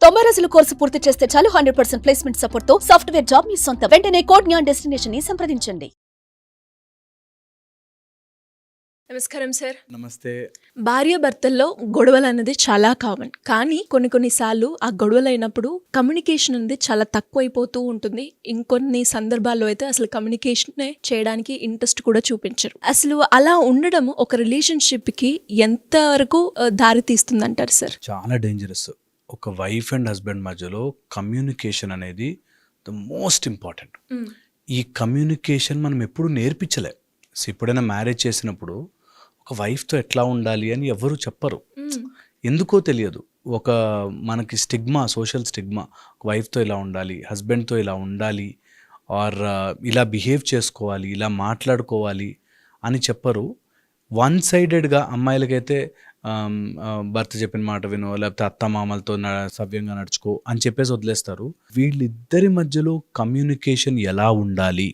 90 రోజుల కోర్సు పూర్తి చేస్తే చాలు 100% ప్లేస్మెంట్ సపోర్ట్ తో సాఫ్ట్వేర్ జాబ్ మీ సొంతం. వెంటనే కోడ్ జ్ఞాన్ డెస్టినేషన్ ని సంప్రదించండి. నమస్కారం సార్. నమస్తే. భార్యాభర్తల్లో గొడవలు అనేది చాలా కామన్. కానీ కొన్నిసార్లు ఆ గొడవలు అయినప్పుడు కమ్యూనికేషన్ అనేది చాలా తక్కువైపోతూ ఉంటుంది. ఇంకొన్ని సందర్భాల్లో అయితే అసలు కమ్యూనికేషన్ చేయడానికి ఇంట్రెస్ట్ కూడా చూపించరు. అసలు అలా ఉండడం ఒక రిలేషన్షిప్ కి ఎంతవరకు దారి తీస్తుందంటారు సార్? చాలా డేంజరస్. ఒక వైఫ్ అండ్ హస్బెండ్ మధ్యలో కమ్యూనికేషన్ అనేది ద మోస్ట్ ఇంపార్టెంట్. ఈ కమ్యూనికేషన్ మనం ఎప్పుడు నేర్పించలే. ఎప్పుడైనా మ్యారేజ్ చేసినప్పుడు ఒక వైఫ్తో ఎట్లా ఉండాలి అని ఎవరు చెప్పరు, ఎందుకో తెలియదు. ఒక మనకి స్టిగ్మా, సోషల్ స్టిగ్మా, వైఫ్తో ఇలా ఉండాలి, హస్బెండ్తో ఇలా ఉండాలి, ఆర్ ఇలా బిహేవ్ చేసుకోవాలి, ఇలా మాట్లాడుకోవాలి అని చెప్పరు. వన్ సైడెడ్గా అమ్మాయిలకైతే భర్త చెప్పిన మాట వినో, లేకపోతే అత్తమామలతో సవ్యంగా నడుచుకో అని చెప్పేసి వదిలేస్తారు. వీళ్ళిద్దరి మధ్యలో కమ్యూనికేషన్ ఎలా ఉండాలి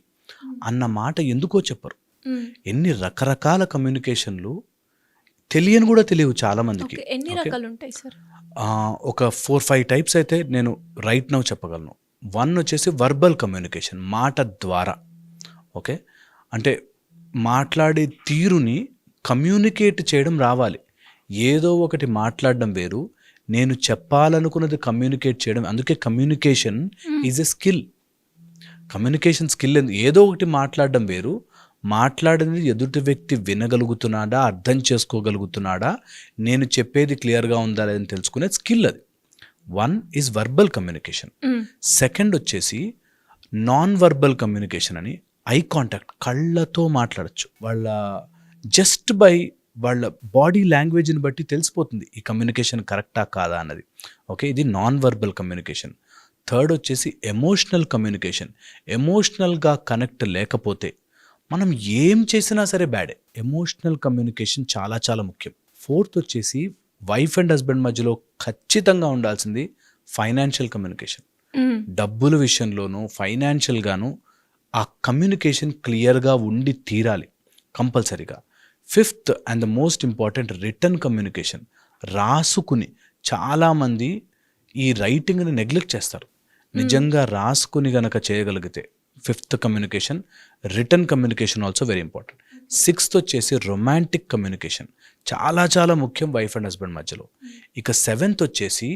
అన్న మాట ఎందుకో చెప్పరు. ఎన్ని రకరకాల కమ్యూనికేషన్లు తెలియని కూడా తెలియవు చాలా మందికి. ఎన్ని రకాలు ఉంటాయి సార్? ఒక 4-5 టైప్స్ అయితే నేను రైట్ నౌ చెప్పగలను. 1 వచ్చేసి వర్బల్ కమ్యూనికేషన్, మాట ద్వారా. ఓకే, అంటే మాట్లాడే తీరుని కమ్యూనికేట్ చేయడం రావాలి. ఏదో ఒకటి మాట్లాడడం వేరు, నేను చెప్పాలనుకున్నది కమ్యూనికేట్ చేయడం. అందుకే communication is a skill. Communication skill ఏదో ఒకటి మాట్లాడడం వేరు, మాట్లాడింది ఎదుటి వ్యక్తి వినగలుగుతున్నాడా, అర్థం చేసుకోగలుగుతున్నాడా, నేను చెప్పేది క్లియర్గా ఉందా లేదని తెలుసుకునే స్కిల్ అది. 1 ఈజ్ వర్బల్ కమ్యూనికేషన్. సెకండ్ వచ్చేసి నాన్ వర్బల్ కమ్యూనికేషన్ అని, ఐ కాంటాక్ట్, కళ్ళతో మాట్లాడచ్చు. జస్ట్ బై వాళ్ళ బాడీ లాంగ్వేజ్ని బట్టి తెలిసిపోతుంది ఈ కమ్యూనికేషన్ కరెక్టా కాదా అన్నది. ఓకే, ఇది నాన్ వర్బల్ కమ్యూనికేషన్. థర్డ్ వచ్చేసి ఎమోషనల్ కమ్యూనికేషన్. ఎమోషనల్గా కనెక్ట్ లేకపోతే మనం ఏం చేసినా సరే బ్యాడే. ఎమోషనల్ కమ్యూనికేషన్ చాలా చాలా ముఖ్యం. ఫోర్త్ వచ్చేసి వైఫ్ అండ్ హస్బెండ్ మధ్యలో ఖచ్చితంగా ఉండాల్సింది ఫైనాన్షియల్ కమ్యూనికేషన్. డబ్బుల విషయంలోనూ ఫైనాన్షియల్గాను ఆ కమ్యూనికేషన్ క్లియర్గా ఉండి తీరాలి కంపల్సరీగా. Fifth and the most important, return communication. రాసుకుని, చాలామంది ఈ రైటింగ్ని నెగ్లెక్ట్ చేస్తారు. నిజంగా రాసుకుని గనక చేయగలిగితే fifth communication. Return communication also very important. Sixth వచ్చేసి రొమాంటిక్ కమ్యూనికేషన్, చాలా చాలా ముఖ్యం వైఫ్ అండ్ హస్బెండ్ మధ్యలో. ఇక సెవెంత్ వచ్చేసి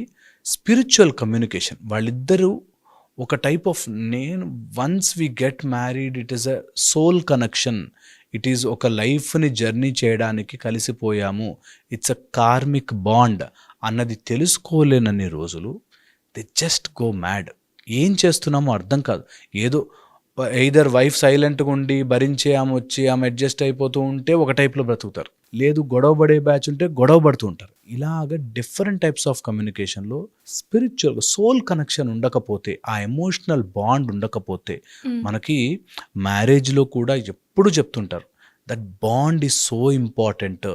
స్పిరిచువల్ కమ్యూనికేషన్. వాళ్ళిద్దరూ ఒక టైప్ ఆఫ్, నేను once we get married it is a soul connection. It is ఒక లైఫ్ని జర్నీ చేయడానికి కలిసిపోయాము, ఇట్స్ అ కార్మిక్ బాండ్ అన్నది తెలుసుకోలేనన్ని రోజులు దే జస్ట్ గో మ్యాడ్. ఏం చేస్తున్నామో అర్థం కాదు. ఏదో ఎయిదర్ వైఫ్ సైలెంట్గా ఉండి భరించే ఆమె వచ్చి ఆమె అడ్జస్ట్ అయిపోతూ ఉంటే ఒక టైప్లో బ్రతుకుతారు, లేదు గొడవ పడే బ్యాచ్ ఉంటే గొడవ పడుతూ ఉంటారు. ఇలాగ డిఫరెంట్ టైప్స్ ఆఫ్ కమ్యూనికేషన్లో స్పిరిచువల్గా సోల్ కనెక్షన్ ఉండకపోతే, ఆ ఎమోషనల్ బాండ్ ఉండకపోతే, మనకి మ్యారేజ్లో కూడా ఎప్పుడు చెప్తుంటారు that bond is so important.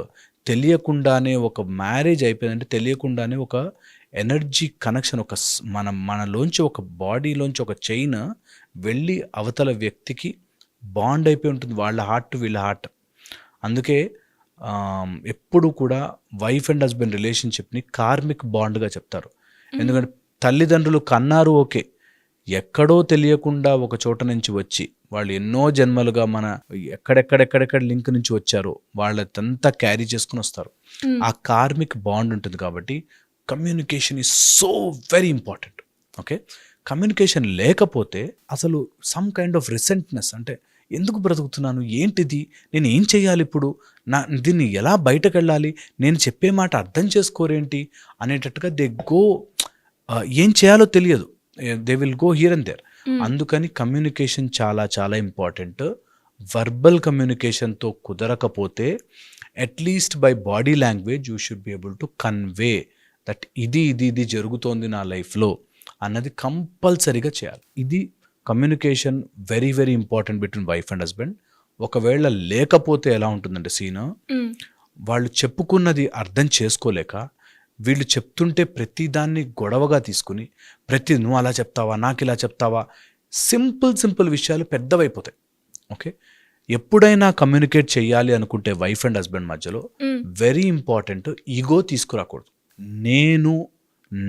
తెలియకుండానే ఒక మ్యారేజ్ అయిపోయిందంటే తెలియకుండానే ఒక ఎనర్జీ కనెక్షన్, ఒక మనలోంచి ఒక బాడీలోంచి ఒక చైన్ వెళ్ళి అవతల వ్యక్తికి బాండ్ అయిపోయి ఉంటుంది, వాళ్ళ హార్ట్ వీళ్ళ హార్ట్. అందుకే ఎప్పుడు కూడా వైఫ్ అండ్ హస్బెండ్ రిలేషన్షిప్ని కార్మిక్ బాండ్గా చెప్తారు. ఎందుకంటే తల్లిదండ్రులు కన్నారు ఓకే, ఎక్కడో తెలియకుండా ఒక చోట నుంచి వచ్చి వాళ్ళు ఎన్నో జన్మలుగా మన ఎక్కడెక్కడెక్కడెక్కడ లింక్ నుంచి వచ్చారో వాళ్ళంతా క్యారీ చేసుకుని వస్తారు. ఆ కార్మిక్ బాండ్ ఉంటుంది. కాబట్టి communication is so very important. Okay, communication లేకపోతే అసలు సమ్ కైండ్ ఆఫ్ రిసెంట్నెస్, అంటే ఎందుకు బ్రతుకుతున్నాను, ఏంటిది, నేను ఏం చేయాలి ఇప్పుడు, దీన్ని ఎలా బయటకు వెళ్ళాలి, నేను చెప్పే మాట అర్థం చేసుకోరేంటి అనేటట్టుగా దే గో, ఏం చేయాలో తెలియదు, they will go here and there. అందుకని కమ్యూనికేషన్ చాలా చాలా ఇంపార్టెంట్. వర్బల్ కమ్యూనికేషన్తో కుదరకపోతే at least by body language you should be able to convey that ఇది జరుగుతోంది నా లైఫ్లో అన్నది కంపల్సరీగా చేయాలి. ఇది communication very very important between wife and husband. ఒకవేళ లేకపోతే ఎలా ఉంటుందంటే సీన్, వాళ్ళు చెప్పుకున్నది అర్థం చేసుకోలేక వీళ్ళు చెప్తుంటే ప్రతిదాన్ని గొడవగా తీసుకుని, నువ్వు అలా చెప్తావా, నాకు ఇలా చెప్తావా, సింపుల్ విషయాలు పెద్దవైపోతాయి. ఓకే, ఎప్పుడైనా కమ్యూనికేట్ చేయాలి అనుకుంటే వైఫ్ అండ్ హస్బెండ్ మధ్యలో వెరీ ఇంపార్టెంట్, ఈగో తీసుకురాకూడదు. నేను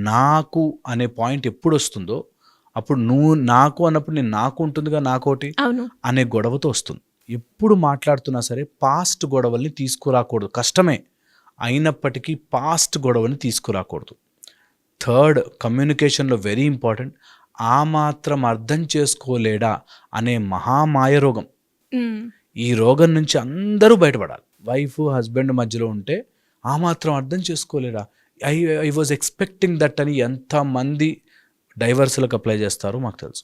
నాకు అనే పాయింట్ ఎప్పుడు వస్తుందో అప్పుడు నువ్వు నాకు అన్నప్పుడు నేను నాకు ఉంటుందిగా నాకోటి అవును. అనే గొడవతో వస్తుంది. ఎప్పుడు మాట్లాడుతున్నా సరే పాస్ట్ గొడవల్ని తీసుకురాకూడదు. కష్టమే అయినప్పటికీ పాస్ట్ గొడవని తీసుకురాకూడదు. థర్డ్, కమ్యూనికేషన్లో వెరీ ఇంపార్టెంట్, ఆ మాత్రం అర్థం చేసుకోలేడా అనే మహామాయ రోగం. ఈ రోగం నుంచి అందరూ బయటపడాలి. వైఫ్ హస్బెండ్ మధ్యలో ఉంటే ఆ మాత్రం అర్థం చేసుకోలేడా, ఐ వాజ్ ఎక్స్పెక్టింగ్ దట్ అని ఎంతమంది డైవర్సులకు అప్లై చేస్తారో మాకు తెలుసు.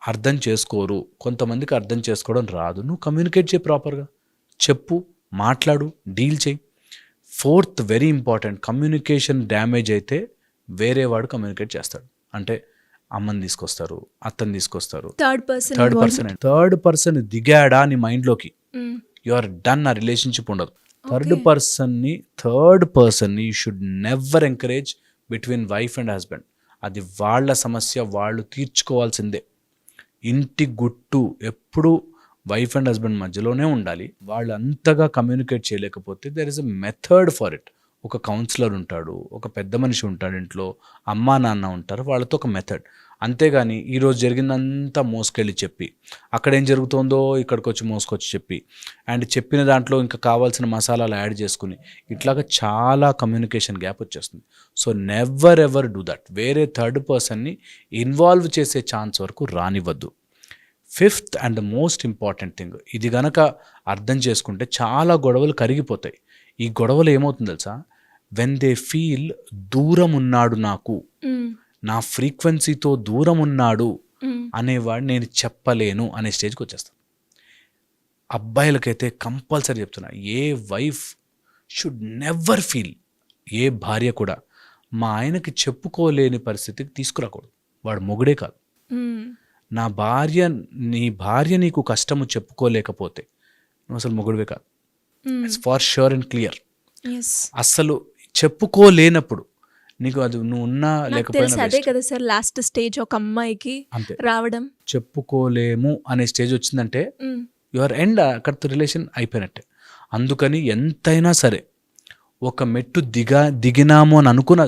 అర్థం చేసుకోరు. కొంతమందికి అర్థం చేసుకోవడం రాదు. నువ్వు కమ్యూనికేట్ చేయి, ప్రాపర్గా చెప్పు, మాట్లాడు, డీల్ చేయి. Fourth, very important, communication damage అయితే వేరే వాడు కమ్యూనికేట్ చేస్తాడు. అంటే అమ్మని తీసుకొస్తారు, అత్తని తీసుకొస్తారు, థర్డ్ పర్సన్ దిగాడా నీ మైండ్లోకి, యు ఆర్ డన్. ఆ రిలేషన్షిప్ ఉండదు. థర్డ్ పర్సన్ని you should never encourage between wife and husband. అది వాళ్ళ సమస్య, వాళ్ళు తీర్చుకోవాల్సిందే. ఇంటి గుట్టు ఎప్పుడు వైఫ్ అండ్ హస్బెండ్ మధ్యలోనే ఉండాలి. వాళ్ళు అంతగా కమ్యూనికేట్ చేయలేకపోతే there is a method for it. ఒక కౌన్సిలర్ ఉంటాడు, ఒక పెద్ద మనిషి ఉంటాడు, ఇంట్లో అమ్మా నాన్న ఉంటారు, వాళ్ళతో ఒక మెథడ్. అంతేగాని ఈరోజు జరిగిందంతా మోసుకెళ్ళి చెప్పి, అక్కడ ఏం జరుగుతుందో ఇక్కడికి వచ్చి మోసుకొచ్చి చెప్పి, అండ్ చెప్పిన దాంట్లో ఇంకా కావాల్సిన మసాలాలు యాడ్ చేసుకుని ఇట్లాగా చాలా కమ్యూనికేషన్ గ్యాప్ వచ్చేస్తుంది. So never ever do that. వేరే థర్డ్ పర్సన్ని ఇన్వాల్వ్ చేసే ఛాన్స్ వరకు రానివ్వద్దు. Fifth and most important thing, ఇది గనక అర్థం చేసుకుంటే చాలా గొడవలు కరిగిపోతాయి. ఈ గొడవలు ఏమవుతుంది తెలుసా, వెన్ దే ఫీల్ దూరం ఉన్నాడు నాకు, నా ఫ్రీక్వెన్సీతో దూరం ఉన్నాడు అనేవాడు నేను చెప్పలేను అనే స్టేజ్కి వచ్చేస్తాను. అబ్బాయిలకైతే కంపల్సరీ చెప్తున్నా, ఏ వైఫ్ షుడ్ నెవర్ ఫీల్, ఏ భార్య కూడా మా ఆయనకి చెప్పుకోలేని పరిస్థితికి తీసుకురాకూడదు. వాడు మొగుడే కాదు. నీ భార్య నీకు కష్టము చెప్పుకోలేకపోతే నువ్వు అసలు మొగుడివే కాదు. It's for sure and clear. అసలు చెప్పుకోలేనప్పుడు నీకు అది నువ్వు ఉన్నా లేకపోయినా అదే కదా సార్ లాస్ట్ స్టేజ్ ఒక అమ్మాయికి రావడం. చెప్పుకోలేము అనే స్టేజ్ వచ్చిందంటే యువర్ ఎండ్, అక్కడితో రిలేషన్ అయిపోయినట్టే. అందుకని ఎంతైనా సరే ఒక మెట్టు దిగినాము అని అనుకున్న,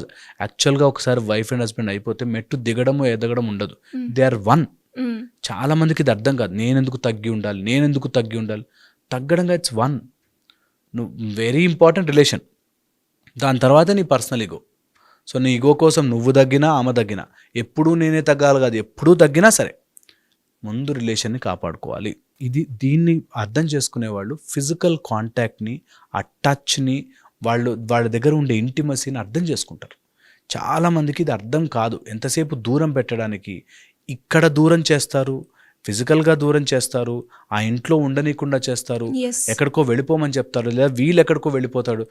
యాక్చువల్గా ఒకసారి వైఫ్ అండ్ హస్బెండ్ అయిపోతే మెట్టు దిగడము ఎదగడం ఉండదు. They are one. చాలా మందికి ఇది అర్థం కాదు. నేనెందుకు తగ్గి ఉండాలి, తగ్గడంగా ఇట్స్ వన్. నువ్వు వెరీ ఇంపార్టెంట్ రిలేషన్. దాని తర్వాత నీ పర్సనల్ ఈగో. సో నీ ఈగో కోసం నువ్వు తగ్గినా ఆమె తగ్గినా, ఎప్పుడూ నేనే తగ్గాలి కాదు, ఎప్పుడూ తగ్గినా సరే ముందు రిలేషన్ని కాపాడుకోవాలి. దీన్ని అర్థం చేసుకునేవాళ్ళు ఫిజికల్ కాంటాక్ట్ని, ఆ టచ్ని, వాళ్ళ దగ్గర ఉండే ఇంటిమసీని అర్థం చేసుకుంటారు. చాలామందికి ఇది అర్థం కాదు. ఎంతసేపు దూరం పెట్టడానికి ఇక్కడ దూరం చేస్తారు, ఫిజికల్గా దూరం చేస్తారు, ఆ ఇంట్లో ఉండనీయకుండా చేస్తారు, ఎక్కడికో వెళ్ళిపోమని చెప్తారు, లేదా వీళ్ళు ఎక్కడికో వెళ్ళిపోతాడు,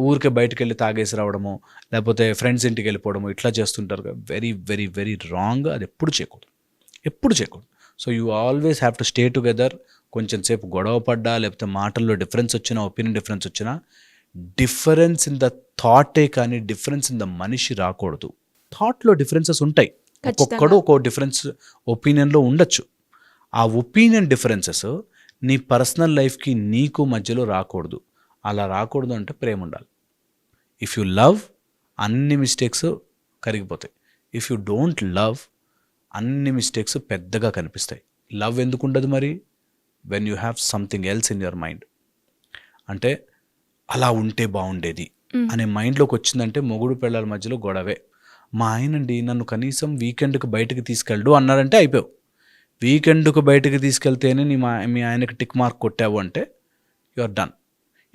ఊరికే బయటకు వెళ్ళి తాగేసి రావడము, లేకపోతే ఫ్రెండ్స్ ఇంటికి వెళ్ళిపోవడము, ఇట్లా చేస్తుంటారు. Very very very wrong. అది ఎప్పుడు చేయకూడదు. So you always have to stay together. కొంచెం సేపు గొడవ పడ్డా, లేకపోతే మాటల్లో డిఫరెన్స్ వచ్చినా, ఒపీనియన్ డిఫరెన్స్ వచ్చినా, డిఫరెన్స్ ఇన్ ద థాటే కానీ డిఫరెన్స్ ఇన్ ద మనిషి రాకూడదు. థాట్లో డిఫరెన్సెస్ ఉంటాయి, ఒక్కొక్కడు ఒక్కో డిఫరెన్స్ ఒపీనియన్లో ఉండొచ్చు. ఆ ఒపీనియన్ డిఫరెన్సెస్ నీ పర్సనల్ లైఫ్కి నీకు మధ్యలో రాకూడదు. అలా రాకూడదు అంటే ప్రేమ ఉండాలి. ఇఫ్ యు లవ్, అన్ని మిస్టేక్స్ కరిగిపోతాయి. ఇఫ్ యు డోంట్ లవ్, అన్ని మిస్టేక్స్ పెద్దగా కనిపిస్తాయి. లవ్ ఎందుకు ఉండదు మరి? When you have something else in your mind. అంటే అలా ఉంటే బాగుండేది అనే మైండ్లోకి వచ్చిందంటే మొగుడు పిల్లల మధ్యలో గొడవే. మా ఆయనండి నన్ను కనీసం వీకెండ్కి బయటకు తీసుకెళ్ళడు అన్నారంటే అయిపోయావు. వీకెండ్కు బయటకు తీసుకెళ్తేనే మీ ఆయనకి టిక్ మార్క్ కొట్టావు అంటే యు ఆర్ డన్.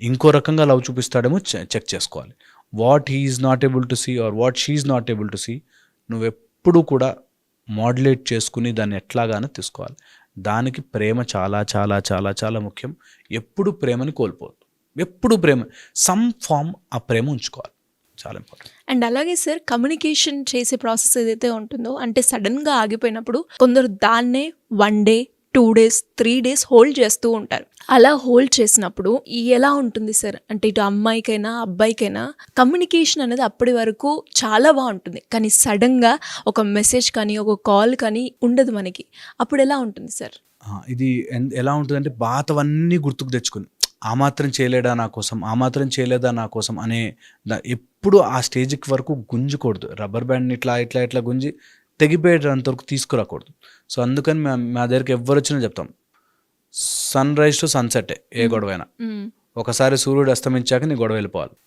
ఇంకో రకంగా లవ్ చూపిస్తాడేమో చెక్ చేసుకోవాలి. What he is not able to see or what she is not able to see నువ్వెప్పుడు కూడా మాడ్యులేట్ చేసుకుని దాన్ని ఎట్లాగానో తీసుకోవాలి. దానికి ప్రేమ చాలా చాలా చాలా చాలా ముఖ్యం. ఎప్పుడు ప్రేమని కోల్పోవద్దు. ఎప్పుడు ప్రేమ సమ్ ఫామ్ ఆ ప్రేమ ఉంచుకోవాలి, చాలా ఇంపార్టెంట్. అండ్ అలాగే సార్ కమ్యూనికేషన్ చేసే ప్రాసెస్ ఏదైతే ఉంటుందో, అంటే సడన్గా ఆగిపోయినప్పుడు కొందరు దాన్నే 1 day 2 days 3 days హోల్డ్ చేస్తూ ఉంటారు. అలా హోల్డ్ చేసినప్పుడు ఎలా ఉంటుంది సార్? అంటే ఇటు అమ్మాయికైనా అబ్బాయికైనా కమ్యూనికేషన్ అనేది అప్పటి వరకు చాలా బాగుంటుంది, కానీ సడన్గా ఒక మెసేజ్ కానీ ఒక కాల్ కానీ ఉండదు మనకి. అప్పుడు ఎలా ఉంటుంది సార్? ఇది ఎలా ఉంటుందంటే పాతవన్నీ గుర్తుకు తెచ్చుకుని ఆ మాత్రం చేయలేదా నా కోసం, ఆ మాత్రం చేయలేదా నా కోసం అనే ఎప్పుడు ఆ స్టేజ్కి వరకు గుంజకూడదు. రబ్బర్ బ్యాండ్ని ఇట్లా ఇట్లా ఇట్లా గుంజి తెగిపోయేటంత వరకు తీసుకురాకూడదు. సో అందుకని మా దగ్గరికి ఎవ్వరు వచ్చినా చెప్తాం, సన్ రైజ్ టు సన్సెట్ ఏ గొడవైనా. ఒకసారి సూర్యుడు అస్తమించాక నీ గొడవ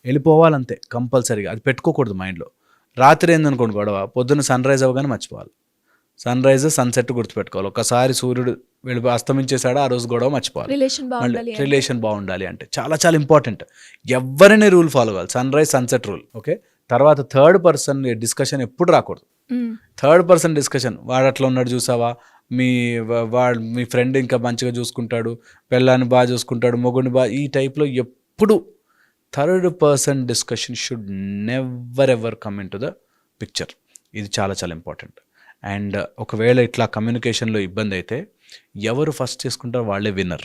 వెళ్ళిపోవాలంతే కంపల్సరీగా. అది పెట్టుకోకూడదు మైండ్లో. రాత్రి ఏందనుకోండి గొడవ, పొద్దున్న సన్ రైజ్ అవ్వగానే మర్చిపోవాలి. సన్ రైజ్ సన్సెట్ గుర్తుపెట్టుకోవాలి. ఒకసారి సూర్యుడు అస్తమించేసాడో ఆ రోజు గొడవ మర్చిపోవాలి. రిలేషన్ బాగుండాలి అంటే చాలా చాలా ఇంపార్టెంట్. ఎవరైనా రూల్ ఫాలో కావాలి, sunrise sunset rule. Okay, తర్వాత థర్డ్ పర్సన్ డిస్కషన్ ఎప్పుడు రాకూడదు. థర్డ్ పర్సన్ డిస్కషన్, వాడు అట్లా ఉన్నాడు చూసావా, మీ ఫ్రెండ్ ఇంకా మంచిగా చూసుకుంటాడు, పిల్లాన్ని బాగా చూసుకుంటాడు, మొగుడిని బాగా, ఈ టైప్లో ఎప్పుడు third person discussion should never ever come in to the picture. ఇది చాలా చాలా ఇంపార్టెంట్. అండ్ ఒకవేళ ఇట్లా కమ్యూనికేషన్లో ఇబ్బంది అయితే ఎవరు ఫస్ట్ చేసుకుంటారో వాళ్ళే విన్నర్.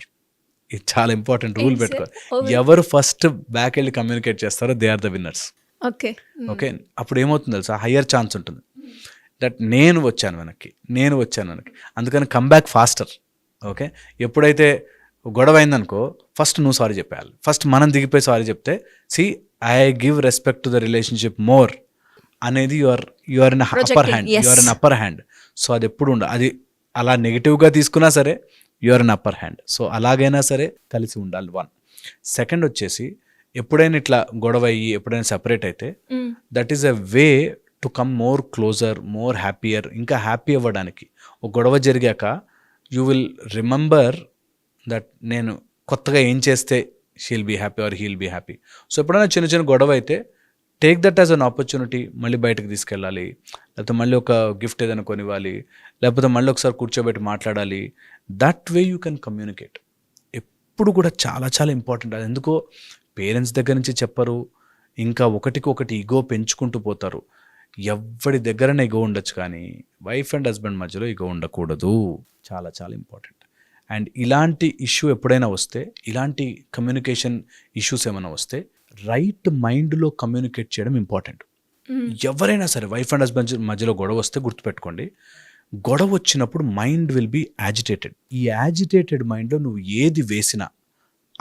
ఇది చాలా ఇంపార్టెంట్ రూల్ పెట్టుకోవాలి. ఎవరు ఫస్ట్ బ్యాక్ వెళ్ళి కమ్యూనికేట్ చేస్తారో they are the winners. Okay, అప్పుడు ఏమవుతుంది తెలుసా, హయ్యర్ ఛాన్స్ ఉంటుంది దట్ నేను వచ్చాను వెనక్కి. అందుకని కమ్ బ్యాక్ ఫాస్టర్. ఓకే, ఎప్పుడైతే గొడవ అయిందనుకో ఫస్ట్ నువ్వు సారీ చెప్పాలి. ఫస్ట్ మనం దిగిపోయి సారీ చెప్తే, see I give respect to the relationship more అనేది your in upper hand. So అది ఎప్పుడు అది అలా నెగిటివ్గా తీసుకున్నా సరే your in upper hand. So అలాగైనా సరే కలిసి ఉండాలి. 1. సెకండ్ వచ్చేసి, ఎప్పుడైనా ఇట్లా గొడవ అయ్యి ఎప్పుడైనా సెపరేట్ అయితే that is a way to come more closer, more happier. ఇంకా హ్యాపీ అవ్వడానికి ఒక గొడవ జరిగాక యూ విల్ రిమెంబర్ దట్ నేను కొత్తగా ఏం చేస్తే she'll be happy or he'll be happy. So ఎప్పుడైనా చిన్న చిన్న గొడవ అయితే take that as an opportunity. మళ్ళీ బయటకు తీసుకెళ్ళాలి, లేకపోతే మళ్ళీ ఒక గిఫ్ట్ ఏదైనా కొనివ్వాలి, లేకపోతే మళ్ళీ ఒకసారి కూర్చోబెట్టి మాట్లాడాలి. That way you can communicate. ఎప్పుడు కూడా చాలా చాలా ఇంపార్టెంట్. అది ఎందుకో పేరెంట్స్ దగ్గర నుంచి చెప్పరు, ఇంకా ఒకటికి ఈగో పెంచుకుంటూ పోతారు. ఎవరి దగ్గరనే ఈగో ఉండొచ్చు, కానీ వైఫ్ అండ్ హస్బెండ్ మధ్యలో ఈగో ఉండకూడదు. చాలా చాలా ఇంపార్టెంట్. అండ్ ఇలాంటి ఇష్యూ ఎప్పుడైనా వస్తే, ఇలాంటి కమ్యూనికేషన్ ఇష్యూస్ ఏమైనా వస్తే రైట్ మైండ్లో కమ్యూనికేట్ చేయడం ఇంపార్టెంట్. ఎవరైనా సరే వైఫ్ అండ్ హస్బెండ్ మధ్యలో గొడవ వస్తే గుర్తుపెట్టుకోండి, గొడవ వచ్చినప్పుడు మైండ్ విల్ బీ యాజిటేటెడ్. ఈ యాజిటేటెడ్ మైండ్లో నువ్వు ఏది వేసినా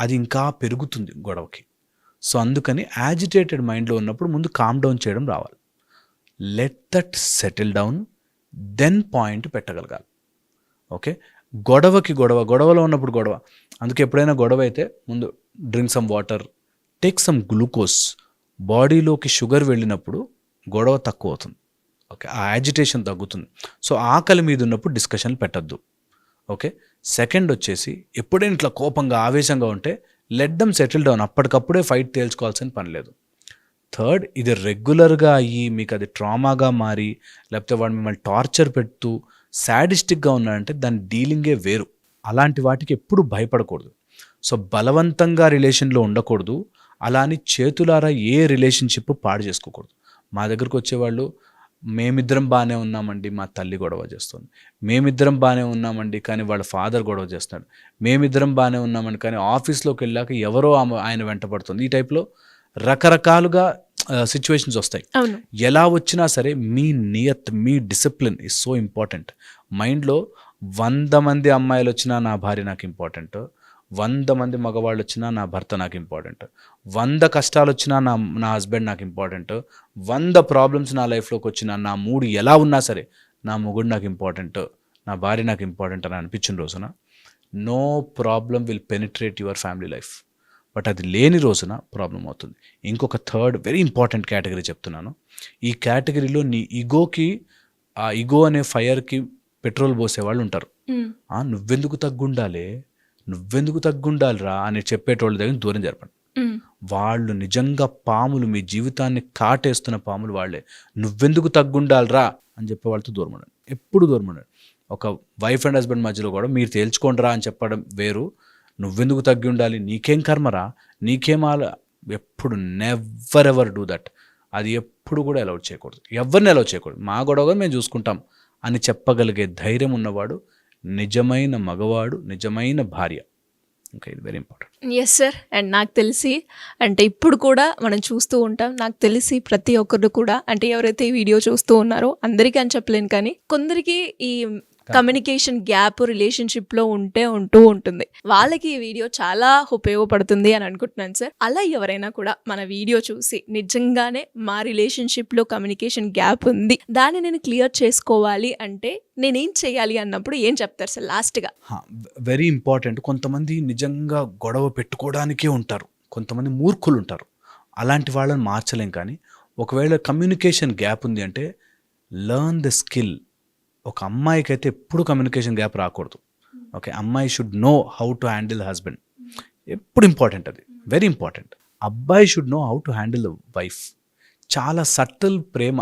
అది ఇంకా పెరుగుతుంది గొడవకి. సో అందుకని యాజిటేటెడ్ మైండ్లో ఉన్నప్పుడు ముందు కామ్ డౌన్ చేయడం రావాలి. Let that settle down, then point పెట్టగలగాలి. ఓకే, గొడవలో ఉన్నప్పుడు గొడవ. అందుకే ఎప్పుడైనా గొడవ అయితే ముందు drink some water, take some glucose. బాడీలోకి షుగర్ వెళ్ళినప్పుడు గొడవ తక్కువ అవుతుంది. ఓకే, ఆ యాజిటేషన్ తగ్గుతుంది. సో ఆకలి మీద ఉన్నప్పుడు డిస్కషన్లు పెట్టద్దు. ఓకే, సెకండ్ వచ్చేసి, ఎప్పుడైనా ఇట్లా కోపంగా ఆవేశంగా ఉంటే లెట్ దమ్ సెటిల్ డౌన్. అప్పటికప్పుడే ఫైట్ తేల్చుకోవాల్సిన పని లేదు. థర్డ్, ఇది రెగ్యులర్గా అయ్యి మీకు అది ట్రామాగా మారి, లేకపోతే వాడు మిమ్మల్ని టార్చర్ పెడుతూ సాడిస్టిక్గా ఉన్నాడంటే దాని డీలింగే వేరు. అలాంటి వాటికి ఎప్పుడు భయపడకూడదు. సో బలవంతంగా రిలేషన్లో ఉండకూడదు. అలా అని చేతులారా ఏ రిలేషన్షిప్ పాడు చేసుకోకూడదు. మా దగ్గరకు వచ్చేవాళ్ళు, మేమిద్దరం బాగానే ఉన్నామండి, మా తల్లి గొడవ చేస్తుంది. మేమిద్దరం బాగానే ఉన్నామండి, కానీ వాళ్ళ ఫాదర్ గొడవ చేస్తున్నాడు. మేమిద్దరం బాగానే ఉన్నామండి, కానీ ఆఫీస్లోకి వెళ్ళాక ఎవరో ఆయన వెంట పడుతుంది. ఈ టైప్లో రకరకాలుగా సిచ్యువేషన్స్ వస్తాయి. ఎలా వచ్చినా సరే మీ నియత్, మీ డిసిప్లిన్ ఈజ్ సో ఇంపార్టెంట్. మైండ్లో 100 మంది అమ్మాయిలు వచ్చినా నా భార్య నాకు ఇంపార్టెంట్, 100 మంది మగవాళ్ళు వచ్చినా నా భర్త నాకు ఇంపార్టెంట్, 100 కష్టాలు వచ్చినా నా హస్బెండ్ నాకు ఇంపార్టెంట్, 100 ప్రాబ్లమ్స్ నా లైఫ్లోకి వచ్చినా, నా మూడు ఎలా ఉన్నా సరే నా మొగుడు నాకు ఇంపార్టెంట్, నా భార్య నాకు ఇంపార్టెంట్ అని అనిపించిన రోజున no problem will penetrate your family life. But అది లేని రోజున ప్రాబ్లం అవుతుంది. ఇంకొక థర్డ్ వెరీ ఇంపార్టెంట్ కేటగిరీ చెప్తున్నాను. ఈ కేటగిరీలో నీ ఈగోకి, ఆ ఈగో అనే ఫైర్కి పెట్రోల్ పోసేవాళ్ళు ఉంటారు. నువ్వెందుకు తగ్గుండాలిరా అని చెప్పేటోళ్ళ దగ్గర దూరం జరపండి. వాళ్ళు నిజంగా పాములు, మీ జీవితాన్ని కాటేస్తున్న పాములు వాళ్ళే. నువ్వెందుకు తగ్గుండాలిరా అని చెప్పే వాళ్ళతో దూరం ఉండండి, ఎప్పుడు దూరం ఉండండి. ఒక వైఫ్ అండ్ హస్బెండ్ మధ్యలో కూడా మీరు తేల్చుకోండిరా అని చెప్పడం వేరు, నువ్వెందుకు తగ్గి ఉండాలి, నీకేం కర్మరా, ఎప్పుడు నెవర్ ఎవర్ డూ దట్. అది ఎప్పుడు కూడా అలౌ చేయకూడదు, ఎవరిని అలౌ చేయకూడదు. మా గొడవగా మేము చూసుకుంటాం అని చెప్పగలిగే ధైర్యం ఉన్నవాడు నిజమైన మగవాడు, నిజమైన భార్య. ఇంకా ఇది very important. Yes sir. And నాకు తెలిసి, అంటే ఇప్పుడు కూడా మనం చూస్తూ ఉంటాం, నాకు తెలిసి ప్రతి ఒక్కరు కూడా, అంటే ఎవరైతే ఈ వీడియో చూస్తూ ఉన్నారో అందరికీ అని చెప్పలేను, కానీ కొందరికి ఈ కమ్యూనికేషన్ గ్యాప్ రిలేషన్షిప్ లో ఉంటూ ఉంటుంది. వాళ్ళకి ఈ వీడియో చాలా ఉపయోగపడుతుంది అని అనుకుంటున్నాను సార్. అలా ఎవరైనా కూడా మన వీడియో చూసి నిజంగానే మా రిలేషన్షిప్ లో కమ్యూనికేషన్ గ్యాప్ ఉంది, దాన్ని నేను క్లియర్ చేసుకోవాలి అంటే నేనేం చేయాలి అన్నప్పుడు ఏం చెప్తారు సార్ లాస్ట్ గా? Very important. కొంతమంది నిజంగా గొడవ పెట్టుకోవడానికే ఉంటారు, కొంతమంది మూర్ఖులు ఉంటారు. అలాంటి వాళ్ళని మార్చలేం. కానీ ఒకవేళ కమ్యూనికేషన్ గ్యాప్ ఉంది అంటే లెర్న్ ద స్కిల్. ఒక అమ్మాయికి అయితే ఎప్పుడు కమ్యూనికేషన్ గ్యాప్ రాకూడదు. ఓకే, అమ్మాయి should know how to handle husband. ఎప్పుడు ఇంపార్టెంట్, అది వెరీ ఇంపార్టెంట్. అబ్బాయి should know how to handle wife. చాలా సటిల్ ప్రేమ.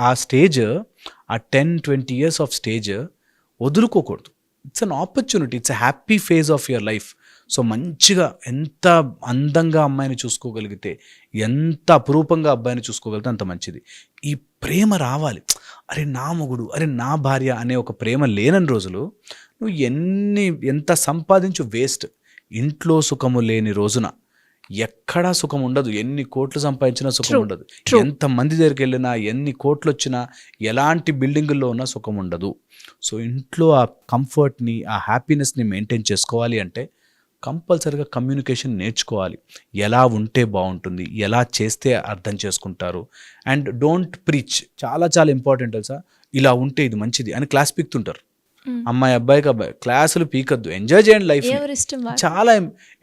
ఆ స్టేజ్, ఆ 10-20 years ఆఫ్ స్టేజ్ వదులుకోకూడదు. It's an opportunity, it's a happy phase of your life. So మంచిగా ఎంత అందంగా అమ్మాయిని చూసుకోగలిగితే, ఎంత అపురూపంగా అబ్బాయిని చూసుకోగలిగితే అంత మంచిది. ఈ ప్రేమ రావాలి. అరే నా మొగుడు, అరే నా భార్య అనే ఒక ప్రేమ లేనని రోజులు నువ్వు ఎంత సంపాదించు వేస్ట్. ఇంట్లో సుఖము లేని రోజున ఎక్కడా సుఖం ఉండదు. ఎన్ని కోట్లు సంపాదించినా సుఖం ఉండదు. ఎంతమంది దగ్గరికి వెళ్ళినా, ఎన్ని కోట్లు వచ్చినా, ఎలాంటి బిల్డింగుల్లో ఉన్నా సుఖం ఉండదు. సో ఇంట్లో ఆ కంఫర్ట్ని, ఆ హ్యాపీనెస్ని మెయింటైన్ చేసుకోవాలి అంటే కంపల్సరీగా కమ్యూనికేషన్ నేర్చుకోవాలి. ఎలా ఉంటే బాగుంటుంది, ఎలా చేస్తే అర్థం చేసుకుంటారు. And don't preach. చాలా చాలా ఇంపార్టెంట్ తెలుసా. ఇలా ఉంటే ఇది మంచిది అని క్లాస్ పీకుతుంటారు. అమ్మాయి అబ్బాయికి అబ్బాయి క్లాసులు పీకద్దు. ఎంజాయ్ చేయండి లైఫ్, చాలా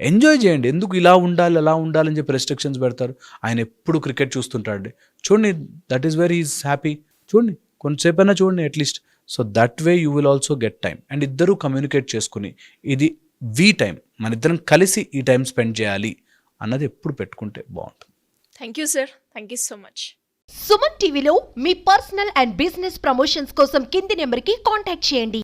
ఎంజాయ్ చేయండి. ఎందుకు ఇలా ఉండాలి అలా ఉండాలని చెప్పి రెస్ట్రిక్షన్స్ పెడతారు. ఆయన ఎప్పుడు క్రికెట్ చూస్తుంటాడు, చూడండి, that is very is happy. చూడండి, కొంతసేపు అయినా చూడండి at least. So that way you will also get time. And ఇద్దరూ కమ్యూనికేట్ చేసుకుని ఇది టైం, మన ఇద్దరం కలిసి ఈ టైం స్పెండ్ చేయాలి అన్నది ఎప్పుడు పెట్టుకుంటే బాగుంటుంది. Thank you sir, thank you so much. Suman టీవీలో మీ పర్సనల్ అండ్ బిజినెస్ ప్రమోషన్స్ కోసం కింది నెంబర్కి కాంటాక్ట్ చేయండి.